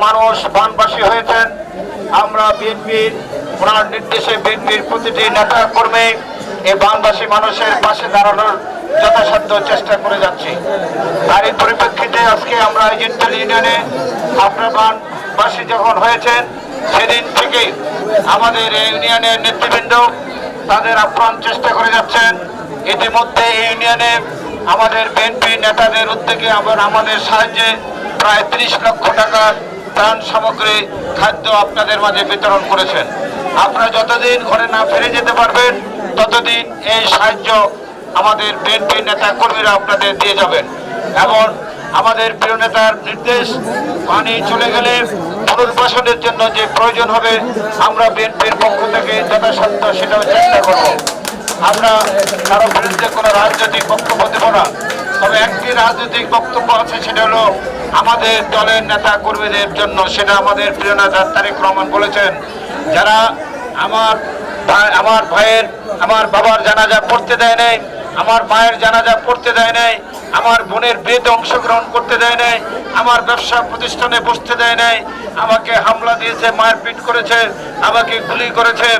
মানুষ বানবাসী হয়েছেন। আমরা বিএনপির ওনার নির্দেশে বিএনপির প্রতিটি নেতা কর্মী এই বানবাসী মানুষের পাশে দাঁড়ানোর যথাসাধ্য চেষ্টা করে যাচ্ছি। তারই পরিপ্রেক্ষিতে আজকে আমরা জিন্তাল ইউনিয়নে আপনার বানবাসী যখন হয়েছেন সেদিন থেকে আমাদের এই ইউনিয়নের নেতৃবৃন্দ তাদের আপ্রাণ চেষ্টা করে যাচ্ছেন। ইতিমধ্যে এই ইউনিয়নে আমাদের বিএনপি নেতাদের উদ্যোগে আমাদের সাহায্যে প্রায় 30 লক্ষ টাকার ত্রাণ সামগ্রী খাদ্য আপনাদের মাঝে বিতরণ করেছেন। আপনারা যতদিন ঘরে না ফিরে যেতে পারবেন ততদিন এই সাহায্য আমাদের বিএনপি নেতা কর্মীরা আপনাদের দিয়ে যাবেন। এবং আমাদের প্রিয় নেতার নির্দেশ, পানি চলে গেলে পুনর্বাসনের জন্য যে প্রয়োজন হবে আমরা বিএনপির পক্ষ থেকে যথাসাধ্য সেটাও চেষ্টা করব। আমরা কারো বিরুদ্ধে কোনো রাজনৈতিক বক্তব্য দেব না, তবে একটি রাজনৈতিক বক্তব্য আছে, সেটা হলো আমাদের দলের নেতা কর্মীদের জন্য। সেটা আমাদের প্রিয় নেতা তারেক রহমান বলেছেন, যারা আমার ভাইয়ের আমার বাবার জানাজা পড়তে দেয় নাই, আমার মায়ের জানাজা পড়তে দেয় নাই, আমার বোনের বিয়েতে অংশগ্রহণ করতে দেয় নাই, আমার ব্যবসা প্রতিষ্ঠানে বসতে দেয় নাই, আমাকে হামলা দিয়েছে, মারপিট করেছে, আমাকে গুলি করেছে,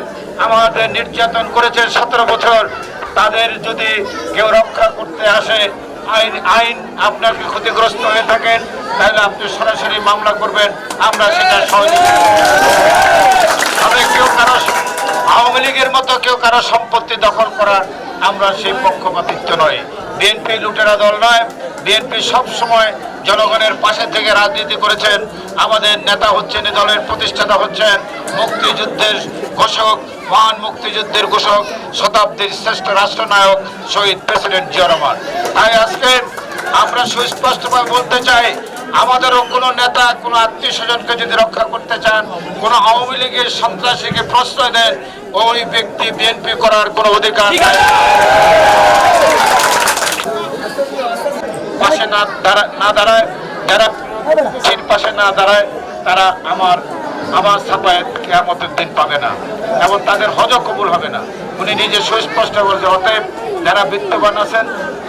আমাদের নির্যাতন করেছে 17 বছর, তাদের যদি কেউ রক্ষা করতে আসে, আইন আপনাকে ক্ষতিগ্রস্ত হয়ে থাকেন তাহলে আপনি সরাসরি মামলা করবেন, আমরা সেটা সহযোগিতা। তবে কেউ কারো আওয়ামী লীগের মতো কেউ কারো সম্পত্তি দখল করার আমরা সেই পক্ষপাতিত্ব নয়। বিএনপি লুটেরা দল নয়। বিএনপি সব সময় জনগণের পাশে থেকে রাজনীতি করেছেন। আমাদের নেতা হচ্ছেন, এই দলের প্রতিষ্ঠাতা হচ্ছেন মুক্তিযুদ্ধের ঘোষক, মহান মুক্তিযুদ্ধের ঘোষক, শতাব্দীর শ্রেষ্ঠ রাষ্ট্রনায়ক শহীদ প্রেসিডেন্ট জিয়া রহমান। তাই আজকে আমরা সুস্পষ্টভাবে বলতে চাই, আমাদেরও কোনো নেতা কোনো আত্মীয় স্বজনকে যদি রক্ষা করতে চান, কোনো আওয়ামী লীগের সন্ত্রাসীকে প্রশ্রয় দেন, ওই ব্যক্তি বিএনপি করার কোনো অধিকার নাই। পাশে না দাঁড়ায়, যারা পাশে না দাঁড়ায় তারা আমার ছাপায় কিয়ামতের দিন পাবে না এবং তাদের হজ কবুল হবে না। উনি নিজে সুস্পষ্ট বলছে। অতএব যারা বিত্তবান আছেন,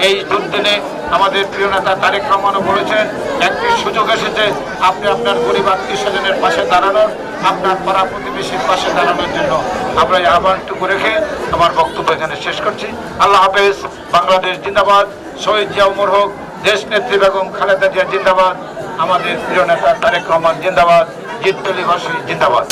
এই দুর্দিনে আমাদের প্রিয় নেতা তারেক রহমানও বলেছেন, একটি সুযোগ এসেছে আপনি আপনার গরিব আত্মীয় স্বজনের পাশে দাঁড়ানোর, আপনার পাড়া প্রতিবেশীর পাশে দাঁড়ানোর জন্য। আমরা এই আহ্বানটুকু রেখে আমার বক্তব্য এখানে শেষ করছি। আল্লাহ হাফেজ। বাংলাদেশ জিন্দাবাদ। শহীদ জিয়া অমর হোক। দেশ নেত্রী বেগম খালেদা জিয়া জিন্দাবাদ। আমাদের প্রিয় নেতা তারেক রহমান জিন্দাবাদ। জিন্তালিবাসী জিন্দাবাদ।